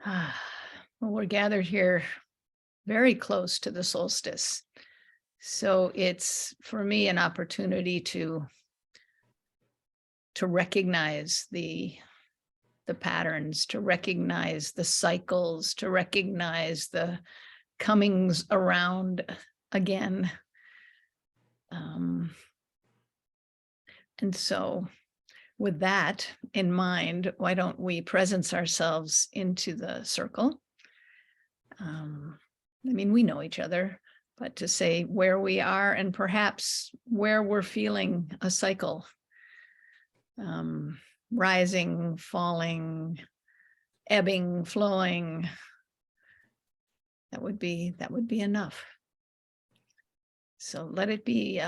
Well, we're gathered here very close to the solstice. So it's for me an opportunity to recognize the patterns, to recognize the cycles, to recognize the comings around again. And so with that in mind, why don't we presence ourselves into the circle? I mean, we know each other, but to say where we are and perhaps where we're feeling a cycle, rising, falling, ebbing, flowing, that would be enough. So let it be,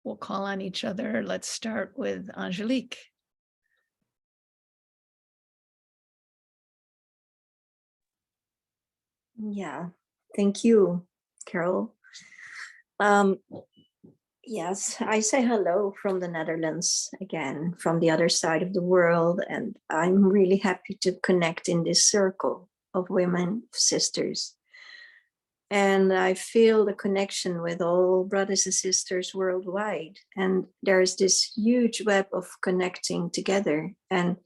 we'll call on each other. Let's start with Angelique. Yeah, thank you, Carol. Yes, I say hello from the Netherlands again, from the other side of the world. And I'm really happy to connect in this circle of women, sisters. And I feel the connection with all brothers and sisters worldwide. And there's this huge web of connecting together. And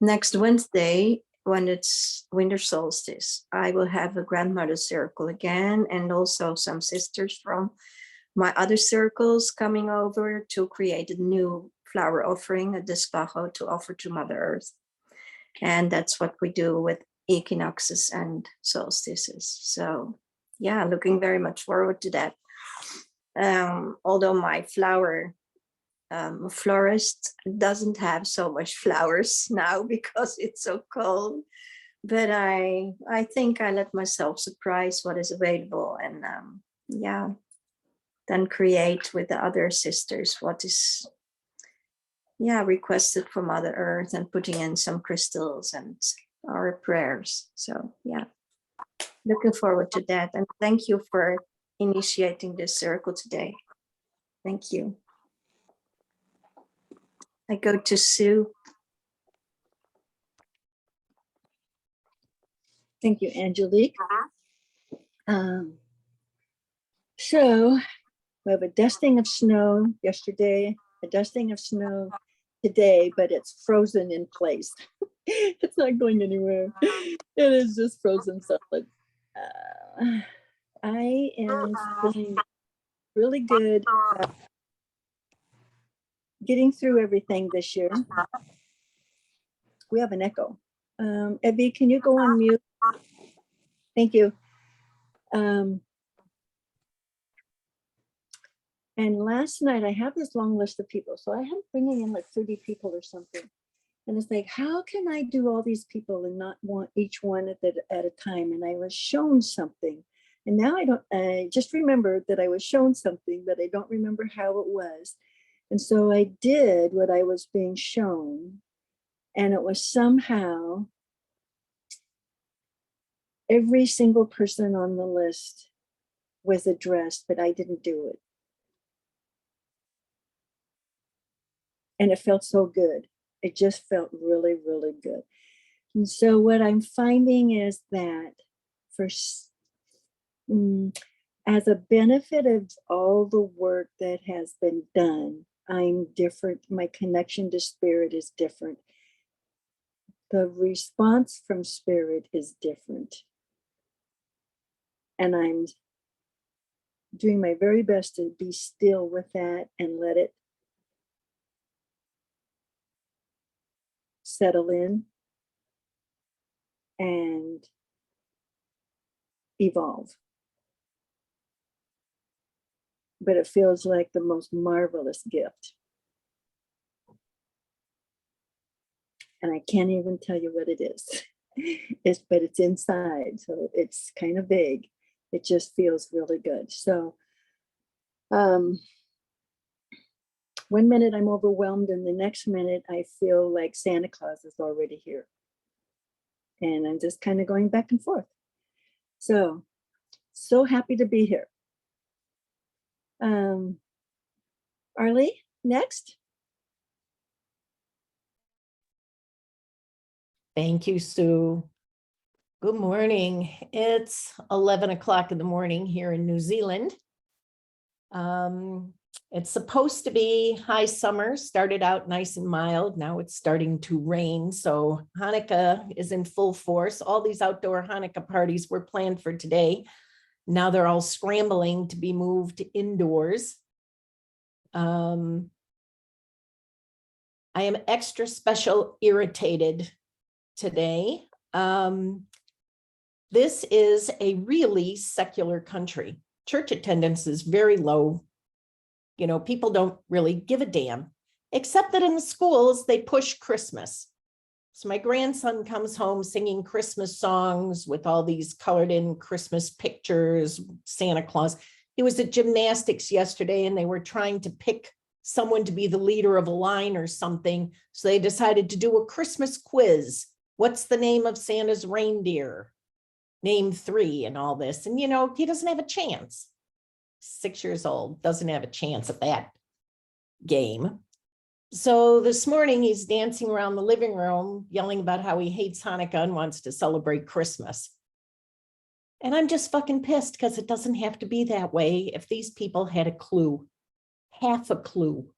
next Wednesday, when it's winter solstice, I will have a grandmother circle again, and also some sisters from my other circles coming over to create a new flower offering, a despacho to offer to Mother Earth. And that's what we do with equinoxes and solstices. So yeah, looking very much forward to that. Although my flower florist doesn't have so much flowers now because it's so cold, but I think I let myself surprise what is available, and yeah, then create with the other sisters what is requested from Mother Earth, and putting in some crystals and our prayers. So yeah, looking forward to that, and thank you for initiating this circle today. Thank you. I go to Sue. Thank you, Angelique. So we have a dusting of snow yesterday, a dusting of snow today, but it's frozen in place. It's not going anywhere. It is just frozen solid. I am feeling really good getting through everything this year. We have an echo. Ebby, can you go on mute? Thank you. And last night I have this long list of people. So I am bringing in like 30 people or something. And it's like, how can I do all these people and not want each one at a time? And I was shown something. And now I just remembered that I was shown something, but I don't remember how it was. And so I did what I was being shown. And it was somehow every single person on the list was addressed, but I didn't do it. And it felt so good. It just felt really, really good. And so what I'm finding is that as a benefit of all the work that has been done, I'm different. My connection to spirit is different. The response from spirit is different. And I'm doing my very best to be still with that and let it settle in and evolve. But it feels like the most marvelous gift. And I can't even tell you what it is. But it's inside, so it's kind of vague. It just feels really good. So 1 minute I'm overwhelmed, and the next minute I feel like Santa Claus is already here. And I'm just kind of going back and forth. So happy to be here. Arlie, next. Thank you, Sue. Good morning. It's 11 o'clock in the morning here in New Zealand. It's supposed to be high summer, started out nice and mild. Now it's starting to rain. So Hanukkah is in full force. All these outdoor Hanukkah parties were planned for today. Now they're all scrambling to be moved indoors. I am extra special irritated today. This is a really secular country. Church attendance is very low. You know, people don't really give a damn, except that in the schools, they push Christmas. So my grandson comes home singing Christmas songs with all these colored in Christmas pictures, Santa Claus. He was at gymnastics yesterday and they were trying to pick someone to be the leader of a line or something. So they decided to do a Christmas quiz. What's the name of Santa's reindeer? Name 3 and all this. And, you know, he doesn't have a chance. 6 years old, doesn't have a chance at that game. So this morning he's dancing around the living room, yelling about how he hates Hanukkah and wants to celebrate Christmas. And I'm just fucking pissed because it doesn't have to be that way if these people had a clue, half a clue.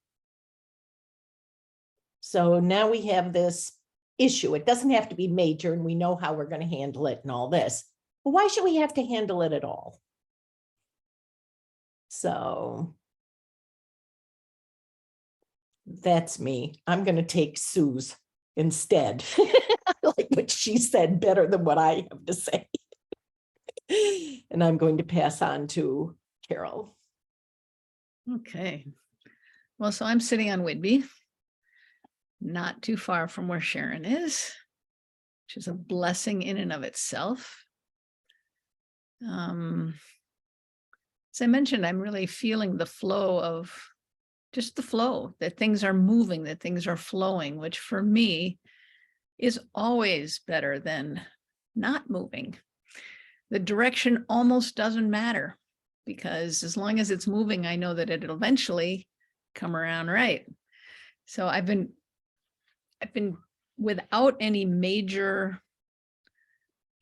So now we have this issue. It doesn't have to be major and we know how we're going to handle it and all this. But why should we have to handle it at all? So that's me. I'm going to take Sue's instead. I like what she said better than what I have to say. And I'm going to pass on to Carol. Okay. Well, so I'm sitting on Whidbey, not too far from where Sharon is, which is a blessing in and of itself. As I mentioned, I'm really feeling the flow of just the flow, that things are moving, that things are flowing, which for me is always better than not moving. The direction almost doesn't matter because as long as it's moving, I know that it'll eventually come around right. So I've been without any major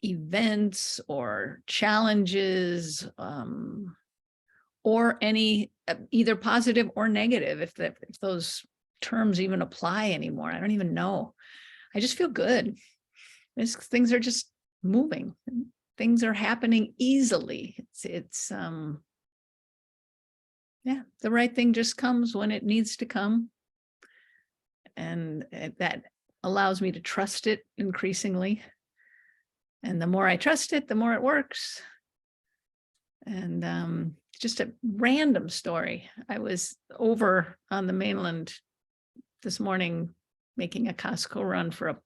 events or challenges, or any either positive or negative, if those terms even apply anymore. I don't even know. I just feel good. Things are just moving. Things are happening easily. It's yeah, the right thing just comes when it needs to come. And that allows me to trust it increasingly. And the more I trust it, the more it works. And just a random story. I was over on the mainland this morning making a Costco run for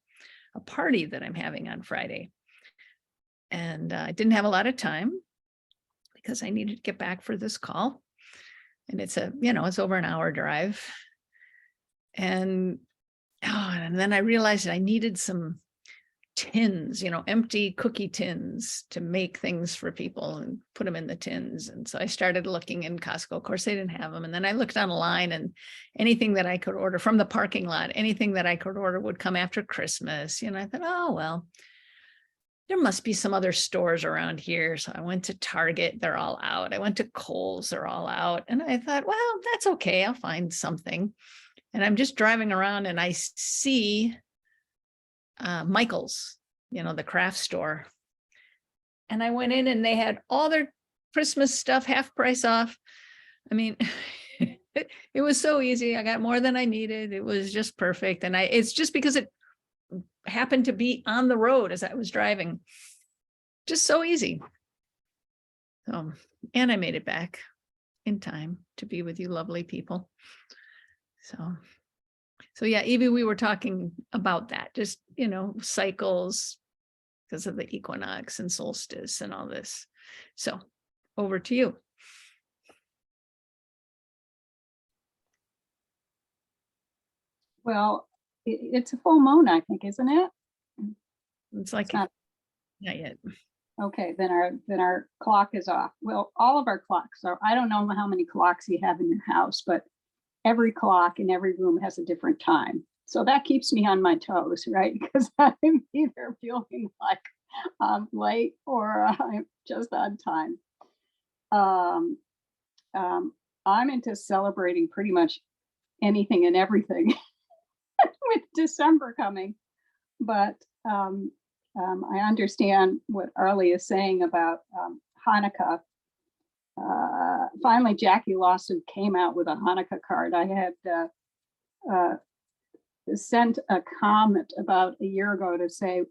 a party that I'm having on Friday. And I didn't have a lot of time because I needed to get back for this call. And it's it's over an hour drive. And then I realized that I needed some tins, empty cookie tins to make things for people and put them in the tins. And so I started looking in Costco. Of course, they didn't have them. And then I looked online and anything that I could order from the parking lot, anything that I could order would come after Christmas. I thought, oh, well, there must be some other stores around here. So I went to Target, they're all out. I went to Kohl's, they're all out. And I thought, well, that's okay. I'll find something. And I'm just driving around and I see Michael's, the craft store. And I went in and they had all their Christmas stuff half price off. I mean, it was so easy. I got more than I needed. It was just perfect. And it's just because it happened to be on the road as I was driving. Just so easy. And I made it back in time to be with you lovely people. So yeah, Evie, we were talking about that, just, cycles because of the equinox and solstice and all this. So over to you. Well, it's a full moon, I think, isn't it? It's like, not yet. Okay, then our clock is off. Well, all of our clocks are, I don't know how many clocks you have in your house, but every clock in every room has a different time. So that keeps me on my toes, right? Because I'm either feeling like I'm late or I'm just on time. Um, I'm into celebrating pretty much anything and everything with December coming. But I understand what Arlie is saying about Hanukkah. Finally, Jackie Lawson came out with a Hanukkah card. I had sent a comment about a year ago to say,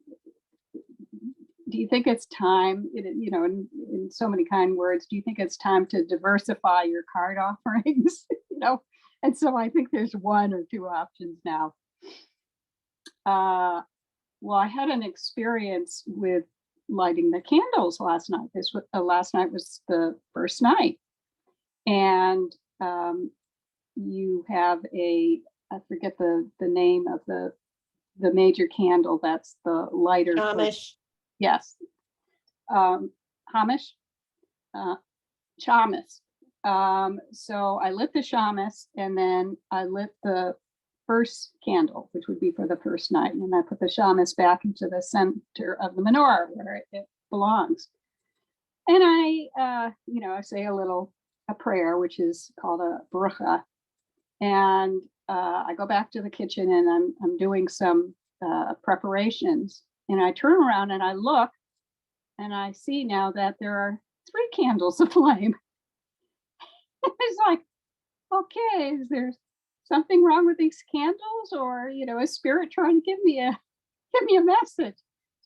do you think it's time, in so many kind words, do you think it's time to diversify your card offerings? And so I think there's one or two options now. Well, I had an experience with lighting the candles last night. Last night was the first night. And you have I forget the name of the major candle. That's the lighter. Amish. Yes. Hamish. Shamus. So I lit the shamus, and then I lit the first candle, which would be for the first night. And then I put the shamus back into the center of the menorah where it belongs. And I say a prayer, which is called a bracha. And I go back to the kitchen and I'm doing some preparations. And I turn around and I look and I see now that there are 3 candles aflame. It's like, okay, is there something wrong with these candles, or is spirit trying to give me a message?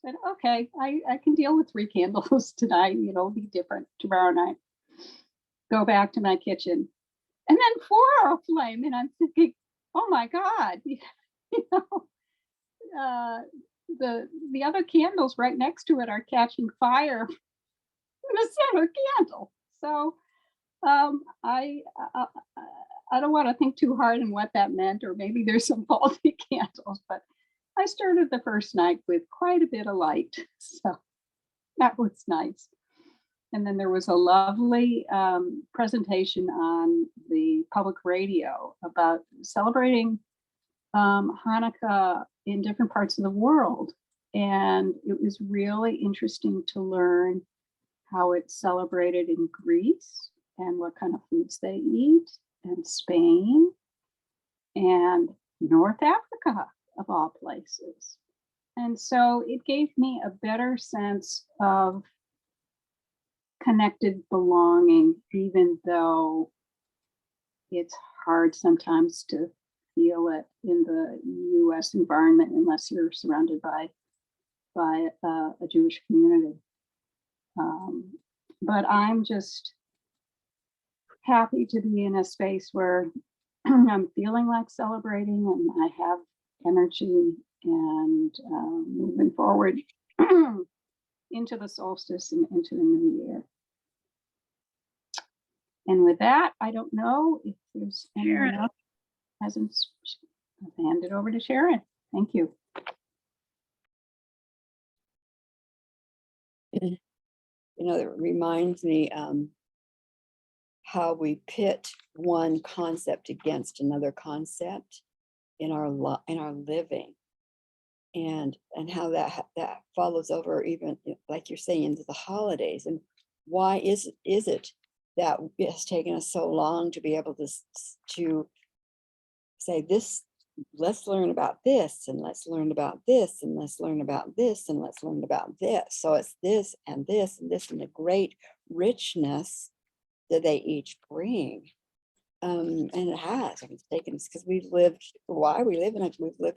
I said, okay, I can deal with 3 candles tonight. It'll be different tomorrow night. Go back to my kitchen, and then 4 are aflame, and I'm thinking, oh my God, the other candles right next to it are catching fire in the center candle. So I don't want to think too hard on what that meant, or maybe there's some faulty candles, but I started the first night with quite a bit of light. So that was nice. And then there was a lovely presentation on the public radio about celebrating Hanukkah in different parts of the world. And it was really interesting to learn how it's celebrated in Greece and what kind of foods they eat, and Spain and North Africa, of all places. And so it gave me a better sense of connected belonging, even though it's hard sometimes to feel it in the US environment unless you're surrounded by a Jewish community. But I'm just happy to be in a space where I'm feeling like celebrating and I have energy and moving forward into the solstice and into the new year. And with that, I don't know if there's anyone else who hasn't. I'll hand it over to Sharon. Thank you. That reminds me how we pit one concept against another concept in our living, and how that follows over, even like you're saying, into the holidays. And why is it that it has taken us so long to be able to say this? Let's learn about this, and let's learn about this, and let's learn about this, and let's learn about this. So it's this and this and this, and the great richness that they each bring. And it has. It's taken us because we've lived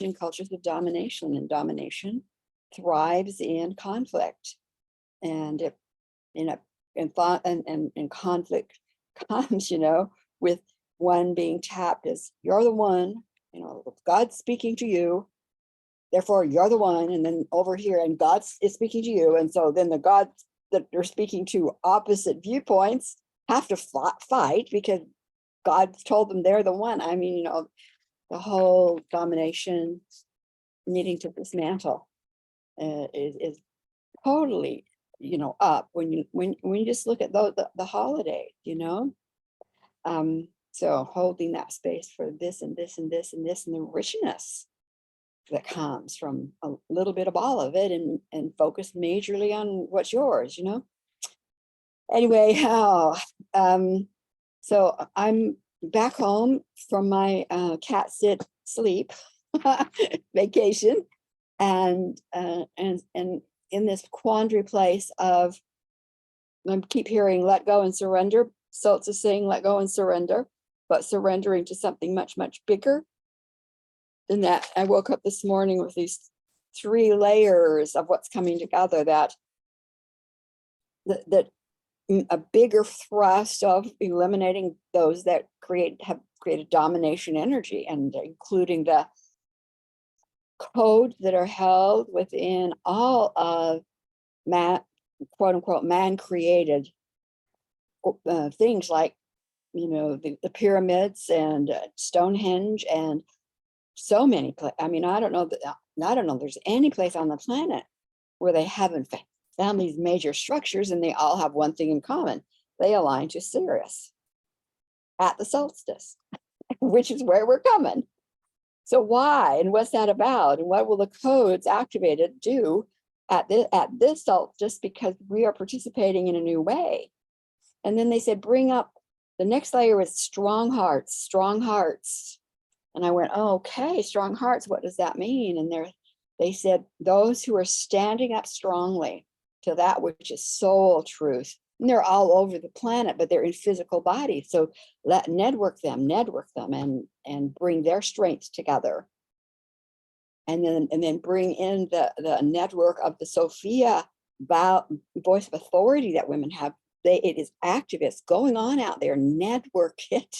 in cultures of domination, and domination thrives in conflict. And conflict comes, with one being tapped as you're the one. God's speaking to you, therefore you're the one, and then over here, and God is speaking to you, and so then the gods that are speaking to opposite viewpoints have to fight because God told them they're the one. I mean, the whole domination needing to dismantle is totally, up when you just look at the holiday, So holding that space for this and this and this and this and the richness that comes from a little bit of all of it, and focus majorly on what's yours, you know? Anyway, so I'm back home from my cat sit sleep vacation, and in this quandary place of, I keep hearing let go and surrender. Sult's is saying let go and surrender, but surrendering to something much, much bigger than that. I woke up this morning with these 3 layers of what's coming together, that a bigger thrust of eliminating those that have created domination energy, and including the codes that are held within all of man, quote unquote, man created things like, you know, the pyramids and Stonehenge, and so many. I mean, I don't know there's any place on the planet where they haven't found these major structures, and they all have one thing in common: they align to Sirius at the solstice, which is where we're coming. So why, and what's that about, and what will the codes activated do at this solstice, because we are participating in a new way? And then they said, bring up the next layer with strong hearts, strong hearts. And I went, oh, okay, strong hearts, what does that mean? And they said, those who are standing up strongly to that which is soul truth. And they're all over the planet, but they're in physical bodies. So network them and bring their strengths together. And then bring in the network of the Sophia voice of authority that women have. It is active, it's going on out there. Network it,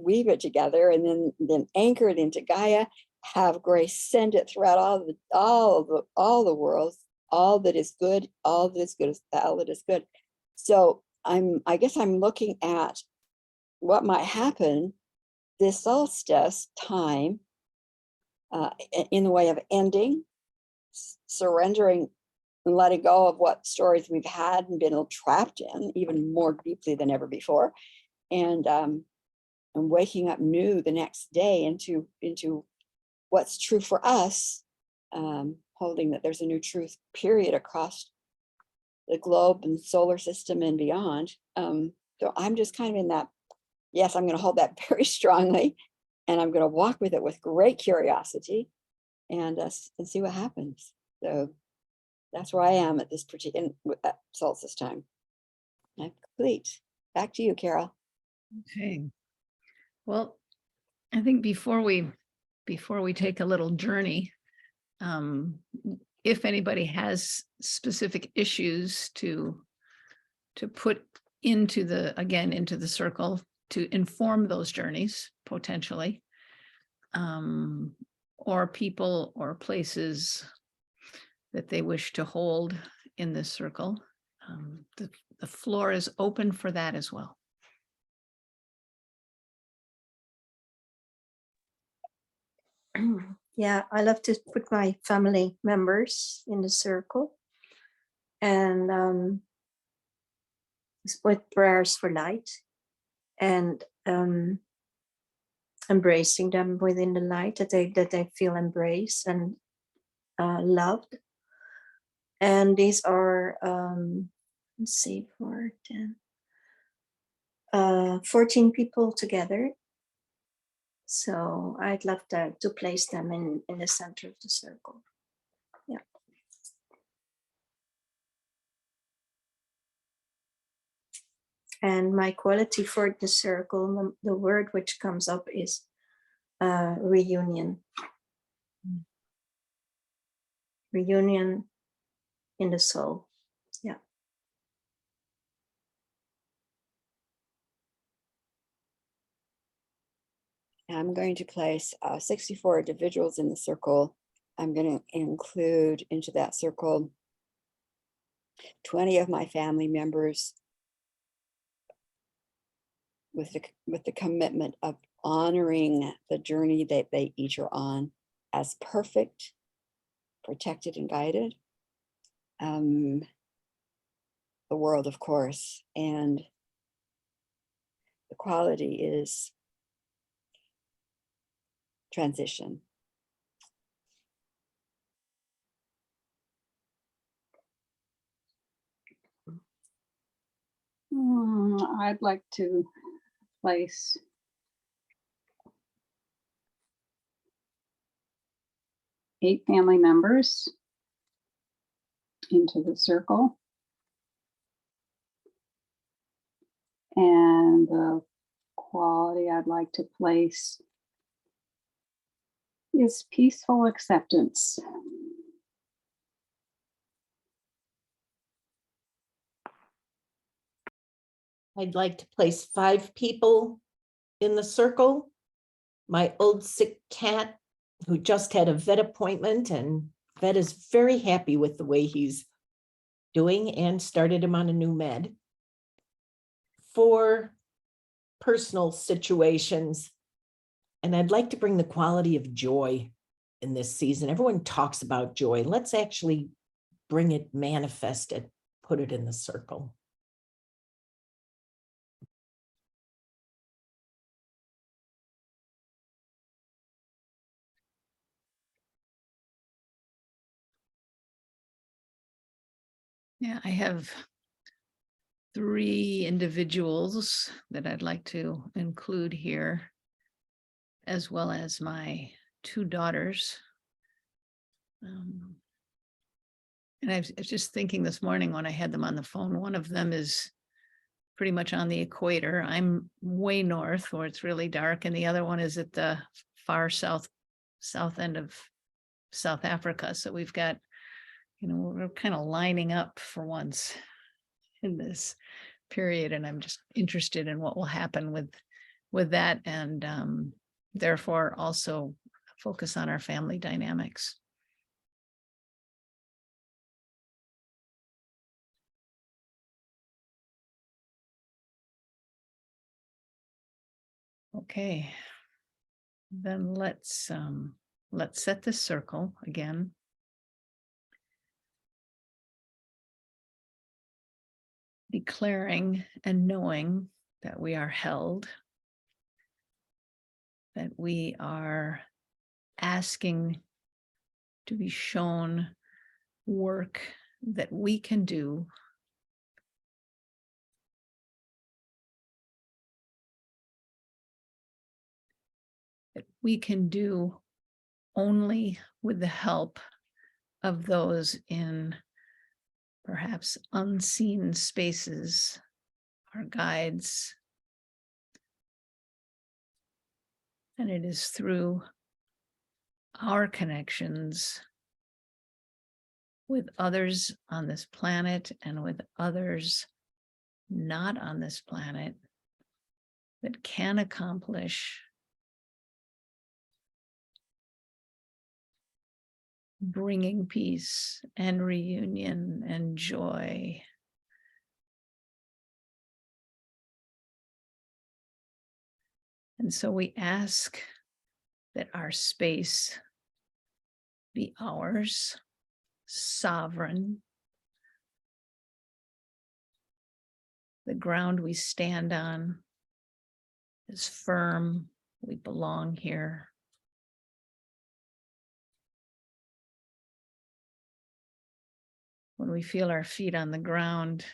weave it together, and then anchor it into Gaia. Have grace send it throughout all the worlds, all that is good, all that is good. So I guess I'm looking at what might happen this solstice time, in the way of ending, surrendering, and letting go of what stories we've had and been trapped in even more deeply than ever before, and waking up new the next day into what's true for us, holding that there's a new truth period across the globe and solar system and beyond. So I'm just kind of in that, yes, I'm going to hold that very strongly, and I'm going to walk with it with great curiosity, and see what happens. So that's where I am at this particular solstice time. I'm complete. Back to you, Carol. Okay. Well, I think before we take a little journey, if anybody has specific issues to put into the circle to inform those journeys potentially, or people or places that they wish to hold in this circle, the floor is open for that as well. Yeah, I love to put my family members in the circle, and with prayers for light, and embracing them within the light, that they feel embraced and loved. And these are let's see, 4, 10, 14 people together. So I'd love to place them in the center of the circle. Yeah. And my quality for the circle, the word which comes up is reunion. Reunion in the soul. Yeah. I'm going to place 64 individuals in the circle. I'm going to include into that circle 20 of my family members, with the commitment of honoring the journey that they each are on as perfect, protected, and guided. The world, of course, and the quality is transition. I'd like to place 8 family members into the circle. And the quality I'd like to place is peaceful acceptance. I'd like to place 5 people in the circle. My old sick cat who just had a vet appointment, and vet is very happy with the way he's doing and started him on a new med. 4 personal situations. And I'd like to bring the quality of joy in this season. Everyone talks about joy. Let's actually bring it, manifest it, put it in the circle. Yeah, I have 3 individuals that I'd like to include here, as well as my 2 daughters. And I was just thinking this morning when I had them on the phone, one of them is pretty much on the equator. I'm way north where it's really dark, and the other one is at the far south end of South Africa. So we've got, we're kind of lining up for once in this period, and I'm just interested in what will happen with that, and therefore also focus on our family dynamics. Okay, then let's set this circle again. Declaring and knowing that we are held, that we are asking to be shown work that we can do only with the help of those in perhaps unseen spaces, our guides. And it is through our connections with others on this planet and with others not on this planet that can accomplish bringing peace and reunion and joy. And so we ask that our space be ours, sovereign. The ground we stand on is firm. We belong here. When we feel our feet on the ground,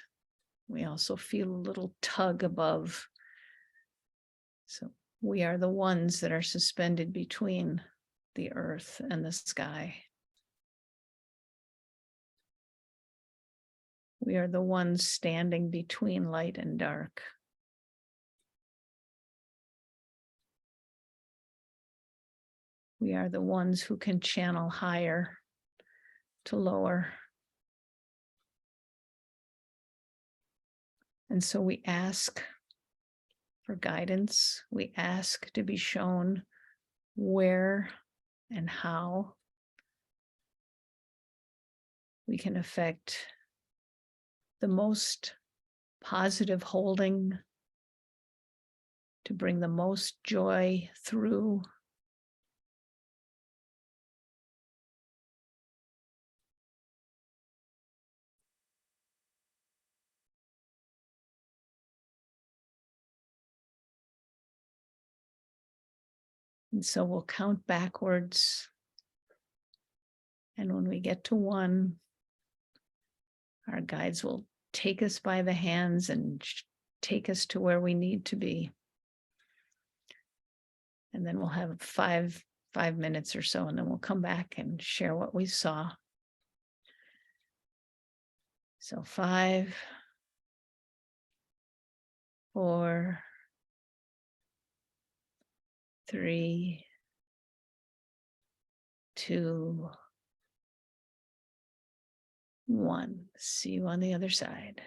we also feel a little tug above. So we are the ones that are suspended between the earth and the sky. We are the ones standing between light and dark. We are the ones who can channel higher to lower. And so we ask for guidance. We ask to be shown where and how we can affect the most positive holding to bring the most joy through. And so we'll count backwards. And when we get to 1, our guides will take us by the hands and take us to where we need to be. And then we'll have five minutes or so, and then we'll come back and share what we saw. So 5, 4, 3, 2, 1. See you on the other side.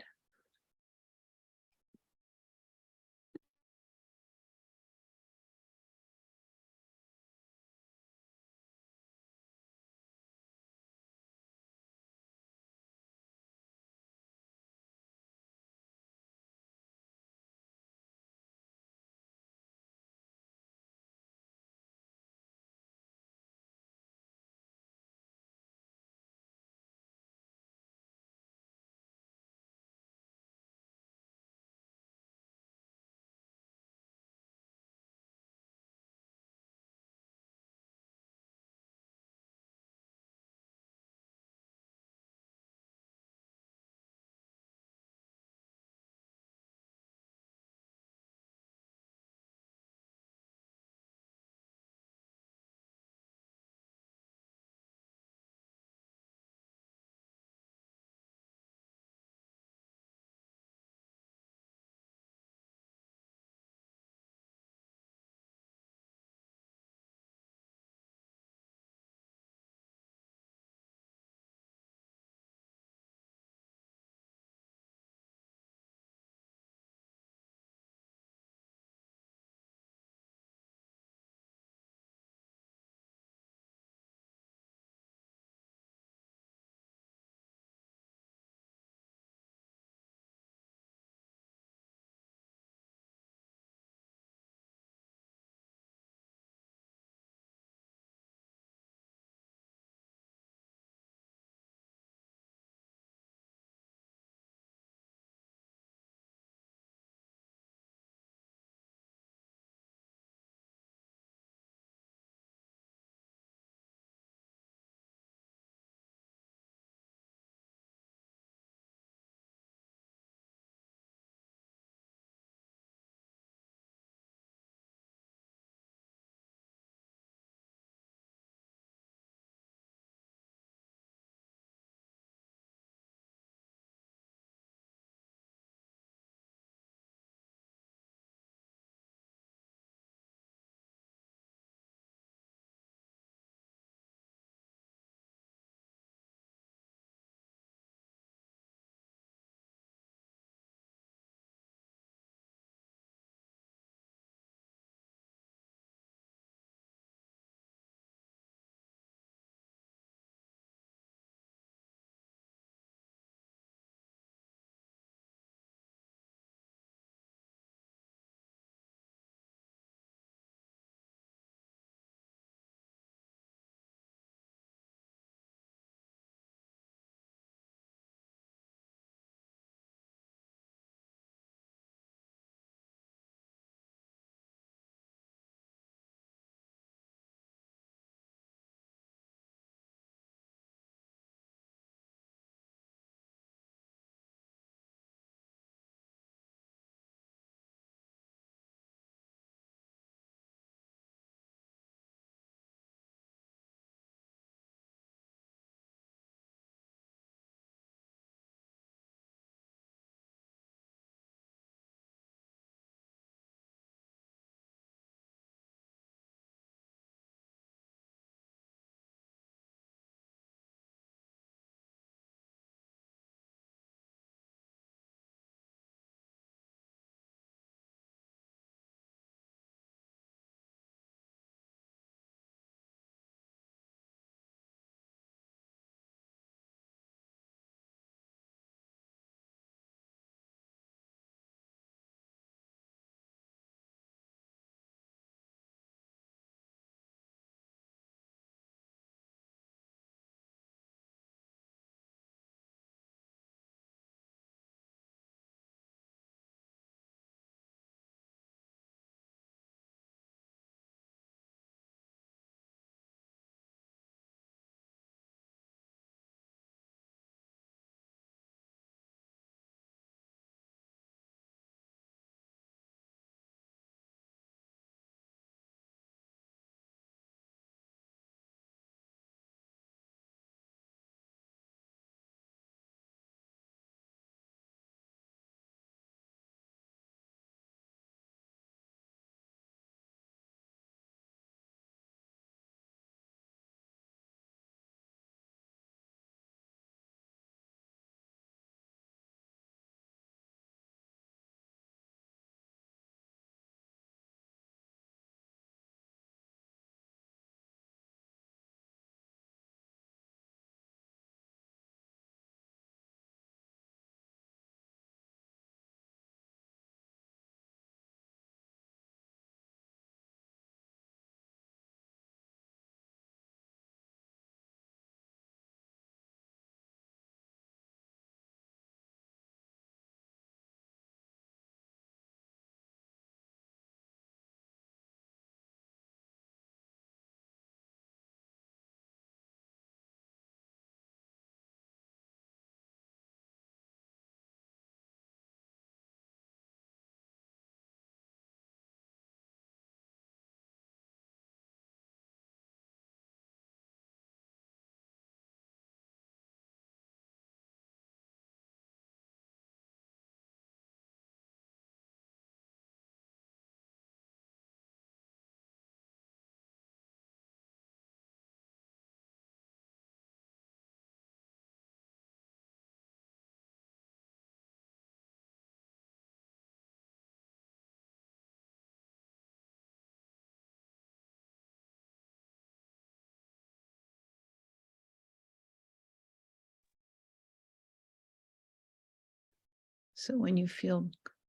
So when you feel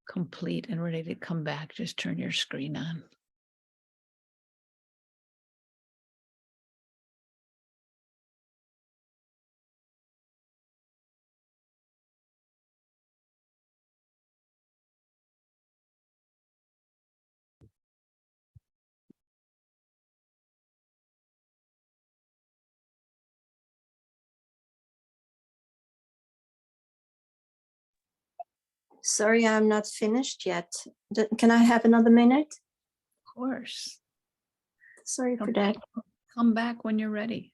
complete and ready to come back, just turn your screen on. Sorry, I'm not finished yet. Can I have another minute? Of course. Sorry for that. Come back when you're ready.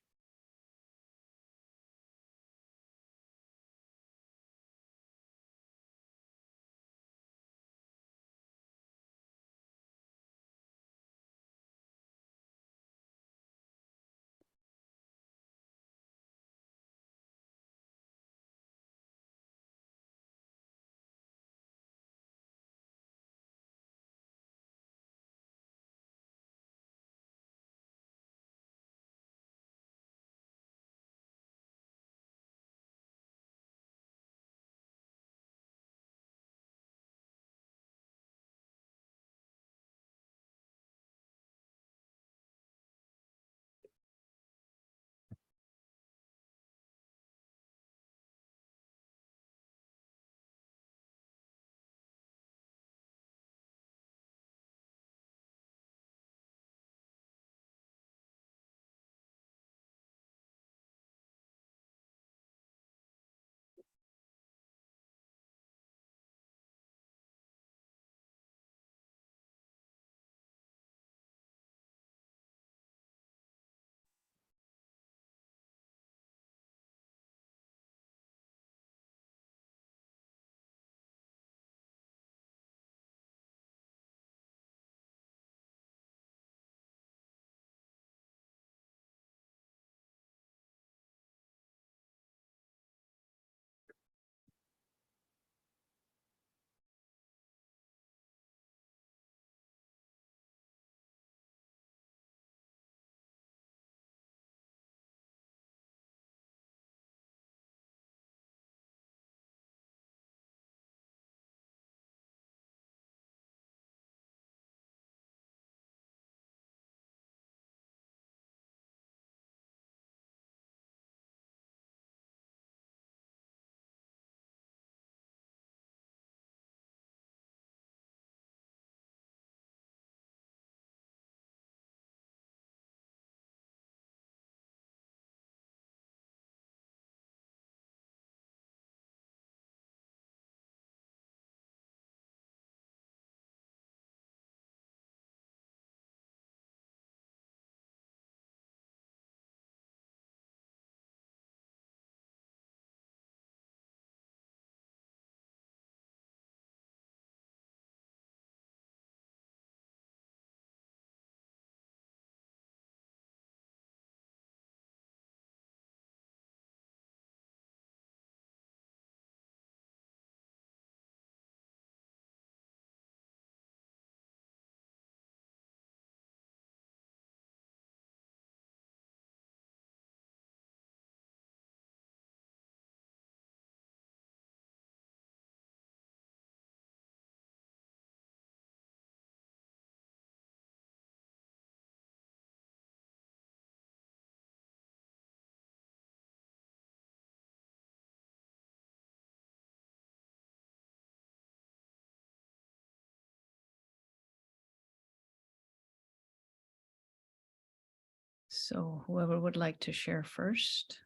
So whoever would like to share first.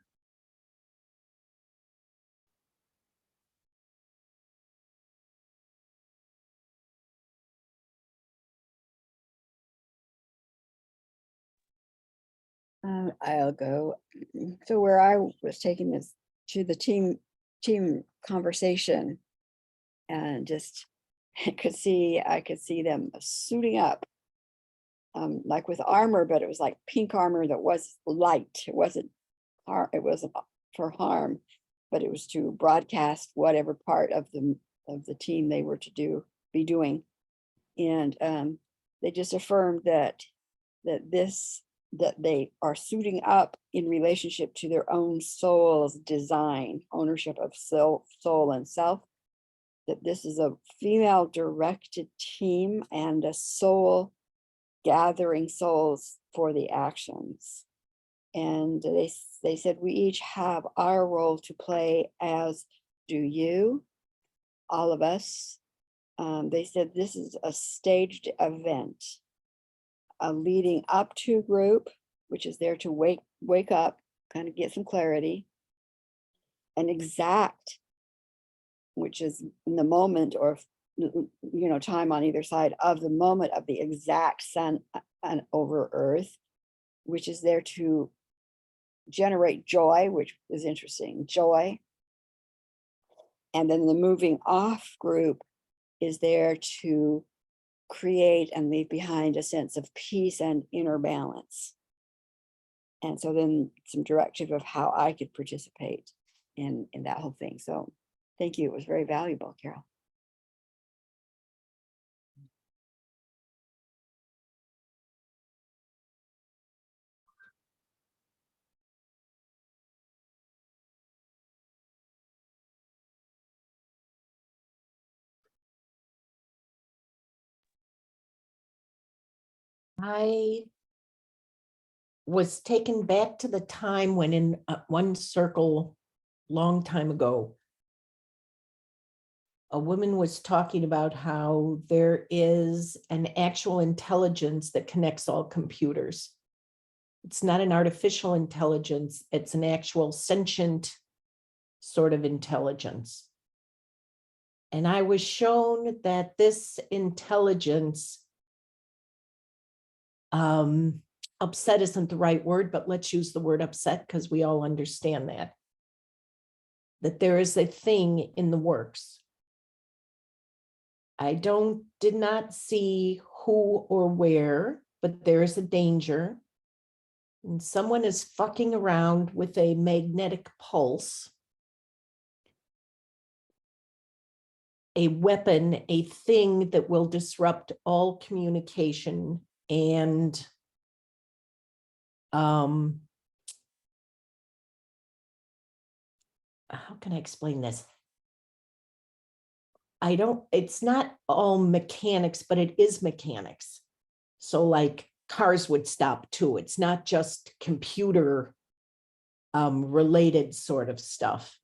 I'll go. So where I was taking this to the team conversation, and just I could see them suiting up, like with armor, but it was like pink armor that was light. It wasn't for harm, but it was to broadcast whatever part of the team they were to be doing. And they just affirmed that they are suiting up in relationship to their own soul's design, ownership of soul and self, that this is a female directed team and a soul gathering souls for the actions. And they said, we each have our role to play, as do you, all of us. They said this is a staged event, a leading up to group, which is there to wake up, kind of get some clarity, an exact, which is in the moment, or time on either side of the moment of the exact sun and over earth, which is there to generate joy, which is interesting, joy. And then the moving off group is there to create and leave behind a sense of peace and inner balance. And so then some directive of how I could participate in that whole thing. So thank you. It was very valuable, Carol. I was taken back to the time when in one circle, long time ago, a woman was talking about how there is an actual intelligence that connects all computers. It's not an artificial intelligence, it's an actual sentient sort of intelligence. And I was shown that this intelligence, upset isn't the right word, but let's use the word upset because we all understand that there is a thing in the works. I did not see who or where, but there is a danger. And someone is fucking around with a magnetic pulse, a weapon, a thing that will disrupt all communication and how can I explain this? It's not all mechanics, but it is mechanics. So like cars would stop too. It's not just computer related sort of stuff.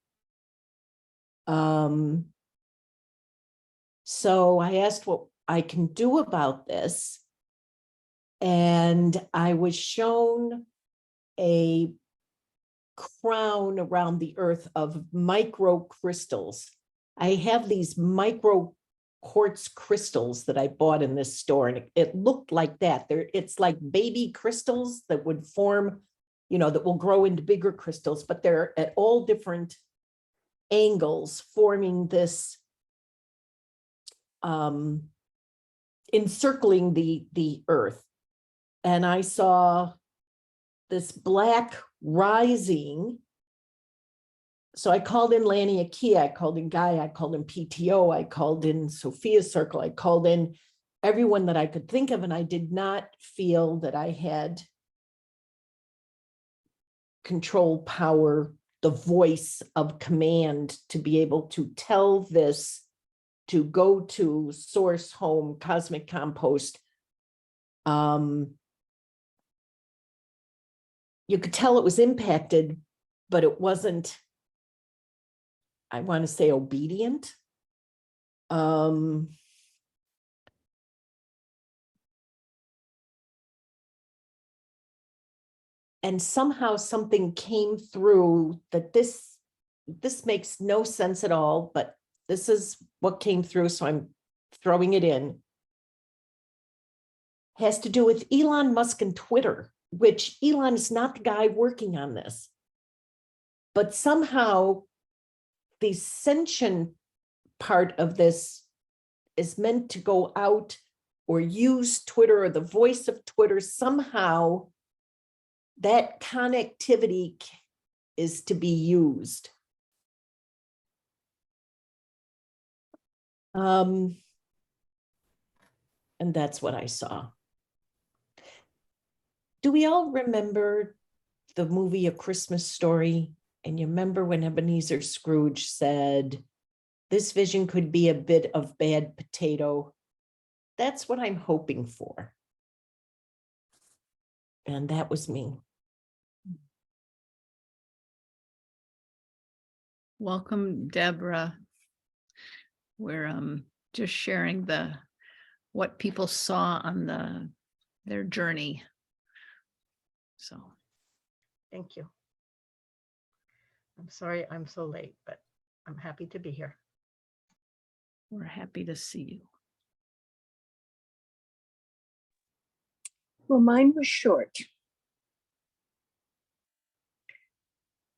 So I asked what I can do about this. And I was shown a crown around the earth of micro crystals. I have these micro quartz crystals that I bought in this store, and it looked like that. It's like baby crystals that would form, that will grow into bigger crystals, but they're at all different angles forming this, encircling the earth. And I saw this black rising. So I called in Lanny Akia, I called in Guy, I called in PTO, I called in Sophia's Circle, I called in everyone that I could think of, and I did not feel that I had control, power, the voice of command to be able to tell this to go to source, home, cosmic compost. You could tell it was impacted, but it wasn't, I want to say, obedient. And somehow something came through that this makes no sense at all, but this is what came through, so I'm throwing it in. Has to do with Elon Musk and Twitter, which Elon is not the guy working on this. But somehow the sentient part of this is meant to go out or use Twitter or the voice of Twitter. Somehow that connectivity is to be used. And that's what I saw. Do we all remember the movie A Christmas Story? And you remember when Ebenezer Scrooge said, this vision could be a bit of bad potato. That's what I'm hoping for. And that was me. Welcome, Deborah. We're just sharing what people saw on their journey. So Thank you. I'm sorry I'm so late, but I'm happy to be here. we're happy to see you. Well, mine was short.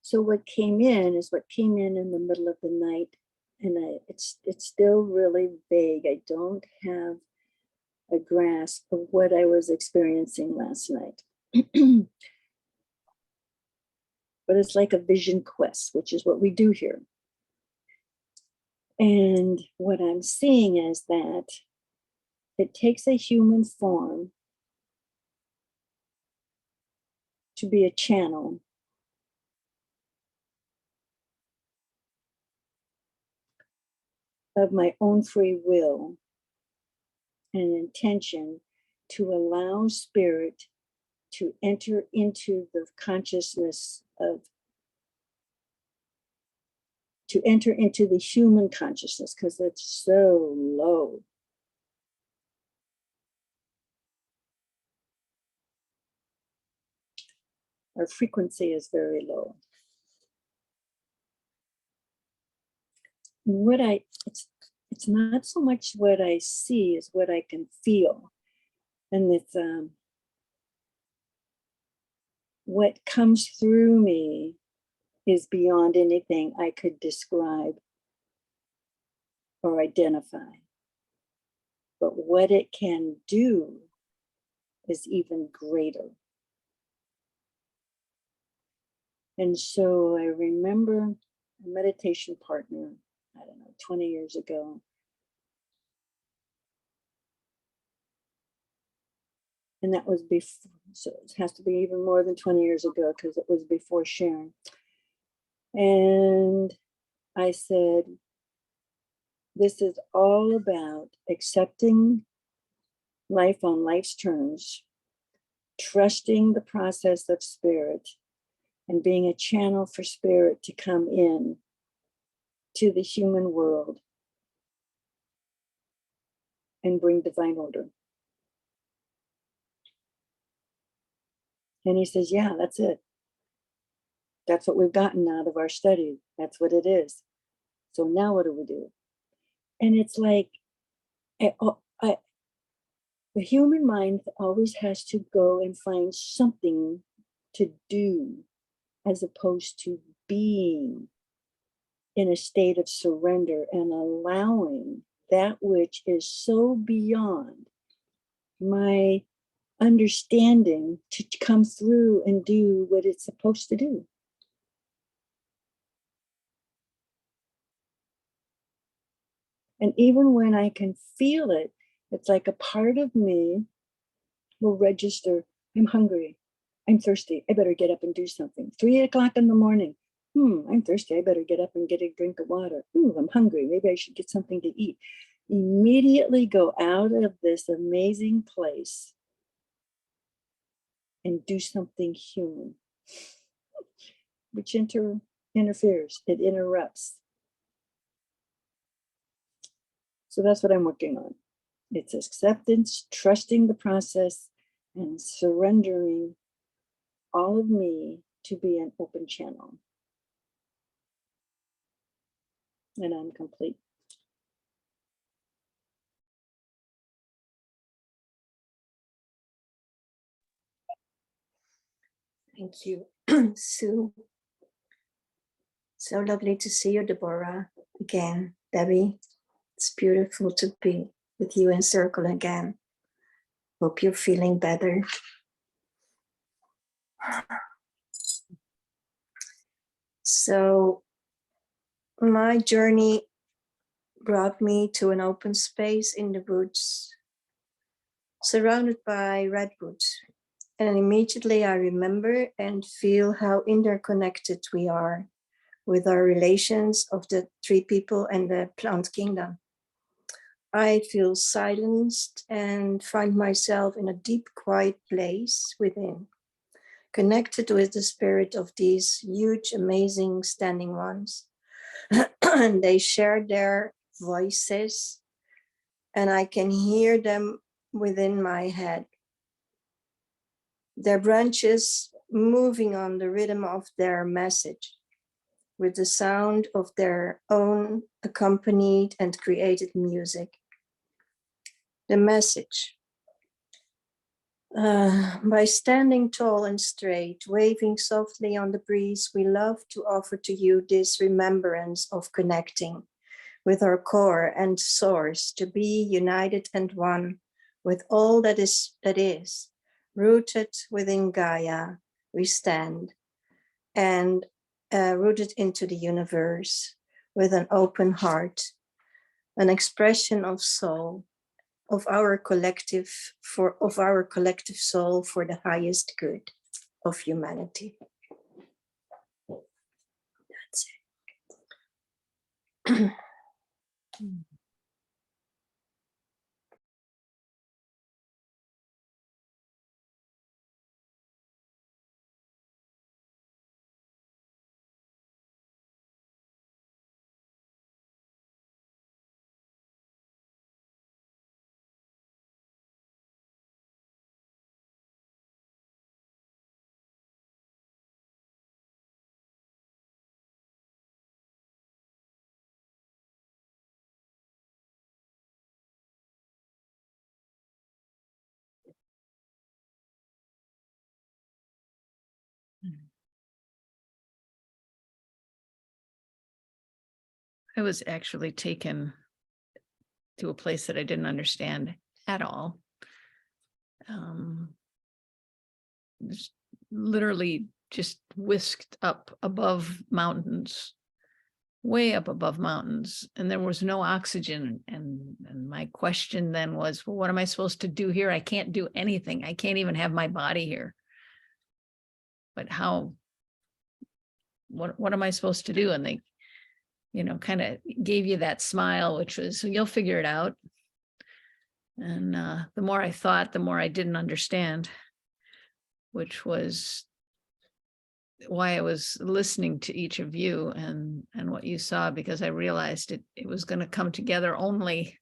So what came in is what came in the middle of the night, and it's still really vague. I don't have a grasp of what I was experiencing last night. But it's like a vision quest, which is what we do here. And what I'm seeing is that it takes a human form to be a channel of my own free will and intention to allow spirit to enter into the consciousness of, to enter into the human consciousness, because it's so low. Our frequency is very low. What it's not so much what I see as what I can feel. And it's what comes through me is beyond anything I could describe or identify. But what it can do is even greater. And so I remember a meditation partner, I don't know, 20 years ago. And that was before, so it has to be even more than 20 years ago because it was before Sharon. And I said, this is all about accepting life on life's terms, trusting the process of spirit, and being a channel for spirit to come in to the human world and bring divine order. And he says, yeah, that's it. That's what we've gotten out of our study. That's what it is. So now what do we do? And it's like, the human mind always has to go and find something to do as opposed to being in a state of surrender and allowing that which is so beyond my understanding to come through and do what it's supposed to do. And even when I can feel it, it's like a part of me will register, I'm hungry, I'm thirsty, I better get up and do something. 3 o'clock in the morning, I'm thirsty, I better get up and get a drink of water. I'm hungry, maybe I should get something to eat. Immediately go out of this amazing place and do something human, which interferes, it interrupts. So that's what I'm working on. It's acceptance, trusting the process, and surrendering all of me to be an open channel. And I'm complete. Thank you, Sue. So lovely to see you, Deborah, again. Debbie, it's beautiful to be with you in circle again. Hope you're feeling better. So my journey brought me to an open space in the woods, surrounded by redwoods. And immediately I remember and feel how interconnected we are with our relations of the tree people and the plant kingdom. I feel silenced and find myself in a deep, quiet place within, connected with the spirit of these huge, amazing standing ones. And they share their voices, and I can hear them within my head. Their branches moving on the rhythm of their message, with the sound of their own accompanied and created music. The message. By standing tall and straight, waving softly on the breeze, we love to offer to you this remembrance of connecting with our core and source, to be united and one with all that is, rooted within Gaia. We stand and rooted into the universe with an open heart, an expression of soul, of our collective soul for the highest good of humanity. That's it. I was actually taken to a place that I didn't understand at all. Just literally just whisked up above mountains, way up above mountains, and there was no oxygen. And my question then was, well, what am I supposed to do here? I can't do anything. I can't even have my body here. But how, what am I supposed to do? And they, kind of gave you that smile, which was, you'll figure it out. And the more I thought, the more I didn't understand, which was why I was listening to each of you and what you saw, because I realized it was going to come together only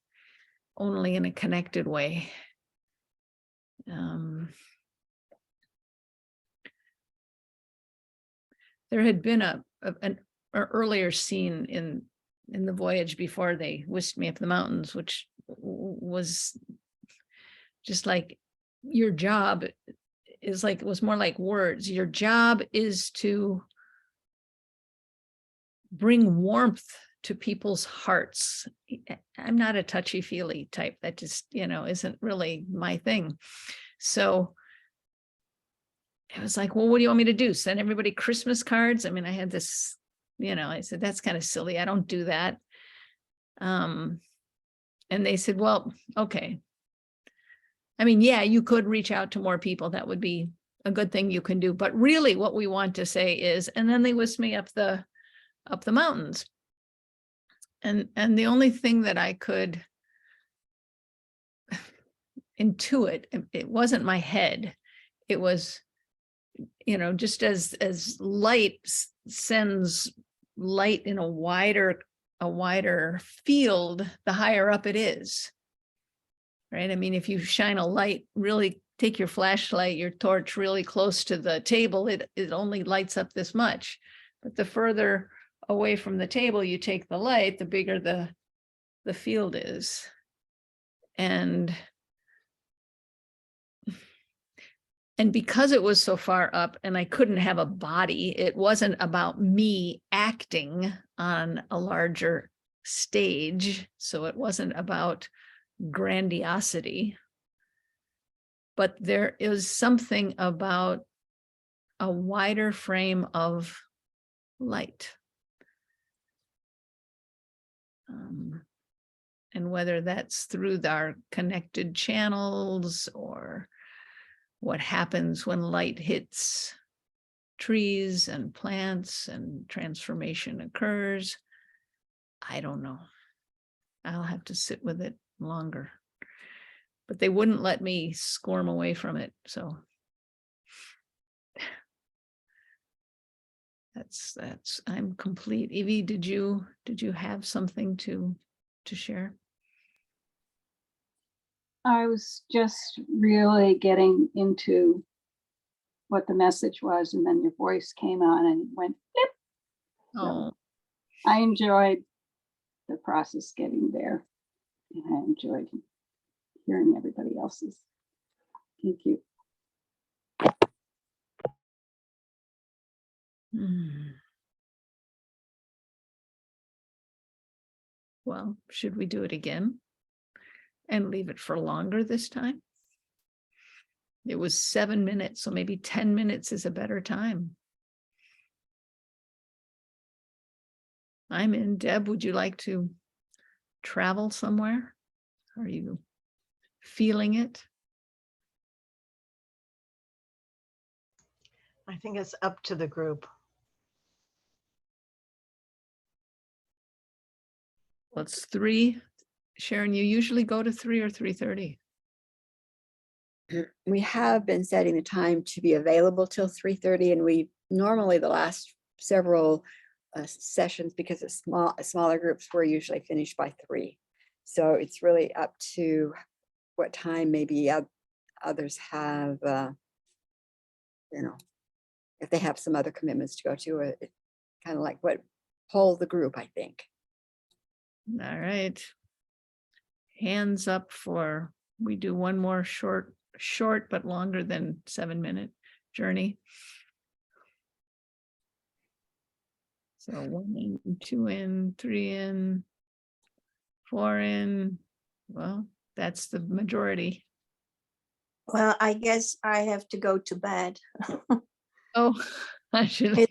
in a connected way. There had been an earlier scene in the voyage before they whisked me up the mountains, which was just like, your job is like, it was more like words. Your job is to bring warmth to people's hearts. I'm not a touchy-feely type. That just, isn't really my thing. So it was like, well, what do you want me to do? Send everybody Christmas cards? I mean, I had this, I said, that's kind of silly. I don't do that. And they said, well, okay. I mean, yeah, you could reach out to more people. That would be a good thing you can do. But really what we want to say is, and then they whisked me up the mountains. And the only thing that I could intuit, it wasn't my head. It was, just as light sends light in a wider field, the higher up it is. Right? I mean, if you shine a light, really take your flashlight, your torch really close to the table, it only lights up this much. But the further away from the table you take the light, the bigger the field is. And because it was so far up and I couldn't have a body, it wasn't about me acting on a larger stage. So it wasn't about grandiosity, but there is something about a wider frame of light. And whether that's through our connected channels or what happens when light hits trees and plants and transformation occurs. I don't know. I'll have to sit with it longer. But they wouldn't let me squirm away from it. So that's I'm complete. Evie, did you have something to share? I was just really getting into what the message was, and then your voice came on and it went flip. Oh, I enjoyed the process getting there, and I enjoyed hearing everybody else's. Thank you. Well, should we do it again and leave it for longer this time? It was 7 minutes, so maybe 10 minutes is a better time. I'm in. Deb, would you like to travel somewhere? Are you feeling it? I think it's up to the group. Well, it's 3. Sharon, you usually go to 3 or 3:30. We have been setting the time to be available till 3:30, and we normally the last several sessions, because it's smaller groups, we're usually finished by 3. So it's really up to what time maybe others have, if they have some other commitments to go to, it kind of like what poll the group, I think. All right. Hands up for, we do one more short but longer than 7-minute journey. So 1 in, 2 in, 3 in, 4 in. Well, that's the majority. Well, I guess I have to go to bed. Oh, actually,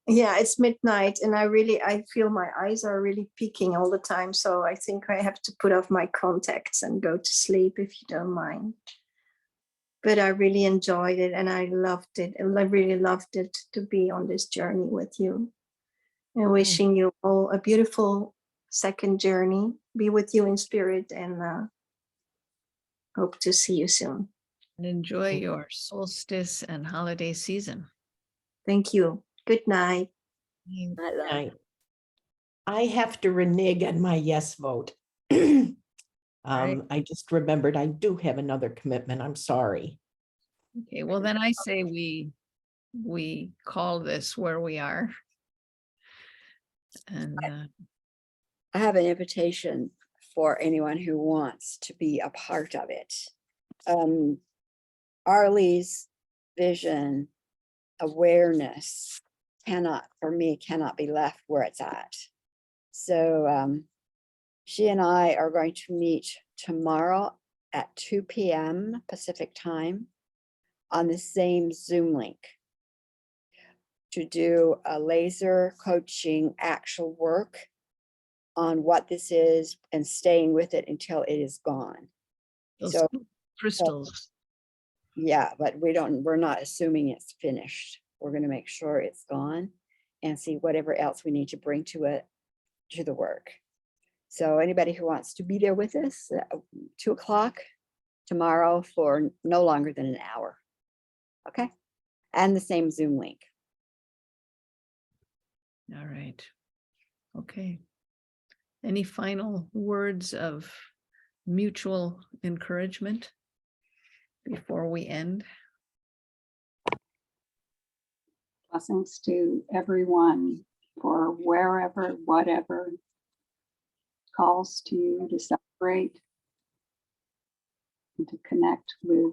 It's midnight, and I feel my eyes are really peaking all the time. So I think I have to put off my contacts and go to sleep, if you don't mind. But I really enjoyed it, and I loved it. And I really loved it to be on this journey with you. And wishing you all a beautiful second journey. Be with you in spirit, and hope to see you soon. and enjoy your solstice and holiday season. Thank you. Good night. I have to renege on my yes vote. Right. I just remembered I do have another commitment. I'm sorry. Okay, well then I say we call this where we are. And I have an invitation for anyone who wants to be a part of it. Arlie's vision awareness for me, cannot be left where it's at. So she and I are going to meet tomorrow at 2 p.m. Pacific time on the same Zoom link to do a laser coaching actual work on what this is and staying with it until it is gone. those So crystals. yeah, but we're not assuming it's finished. We're going to make sure it's gone and see whatever else we need to bring to the work. So anybody who wants to be there with us, 2 o'clock tomorrow for no longer than an hour. Okay. And the same Zoom link. All right. Okay. Any final words of mutual encouragement before we end? Blessings to everyone for wherever, whatever calls to you to celebrate and to connect with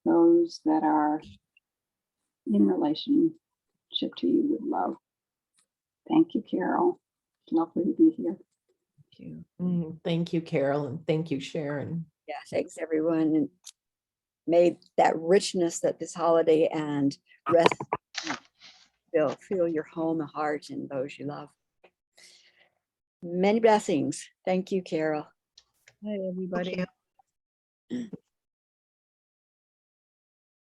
those that are in relationship to you with love. Thank you, Carol. It's lovely to be here. Thank you. Thank you, Carol, and thank you, Sharon. Yeah, thanks everyone. And may that richness that this holiday and rest feel your home and heart and those you love. Many blessings. Thank you, Carol. Hi, everybody. Thank you.